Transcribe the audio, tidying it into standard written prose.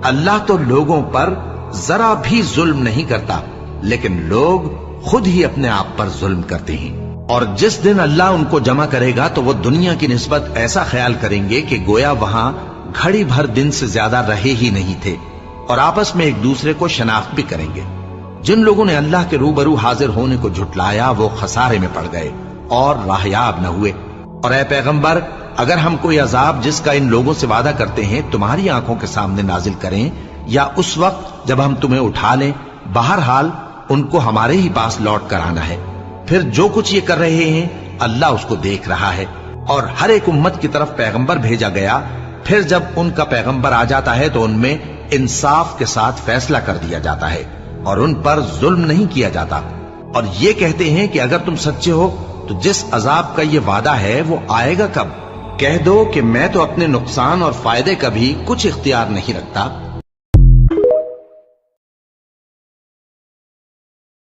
اللہ تو لوگوں پر ذرا بھی ظلم نہیں کرتا، لیکن لوگ خود ہی اپنے آپ پر ظلم کرتے ہیں۔ اور جس دن اللہ ان کو جمع کرے گا تو وہ دنیا کی نسبت ایسا خیال کریں گے کہ گویا وہاں گھڑی بھر دن سے زیادہ رہے ہی نہیں تھے، اور آپس میں ایک دوسرے کو شناخت بھی کریں گے۔ جن لوگوں نے اللہ کے روبرو حاضر ہونے کو جھٹلایا وہ خسارے میں پڑ گئے اور راہیاب نہ ہوئے۔ اور اے پیغمبر، اگر ہم کوئی عذاب جس کا ان لوگوں سے وعدہ کرتے ہیں تمہاری آنکھوں کے سامنے نازل کریں یا اس وقت جب ہم تمہیں اٹھا لیں، بہرحال ان کو ہمارے ہی پاس لوٹ کر آنا ہے۔ پھر جو کچھ یہ کر رہے ہیں اللہ اس کو دیکھ رہا ہے۔ اور ہر ایک امت کی طرف پیغمبر بھیجا گیا، پھر جب ان کا پیغمبر آ جاتا ہے تو ان میں انصاف کے ساتھ فیصلہ کر دیا جاتا ہے اور ان پر ظلم نہیں کیا جاتا۔ اور یہ کہتے ہیں کہ اگر تم سچے ہو تو جس عذاب کا یہ وعدہ ہے وہ آئے گا کب؟ کہہ دو کہ میں تو اپنے نقصان اور فائدے کا بھی کچھ اختیار نہیں رکھتا،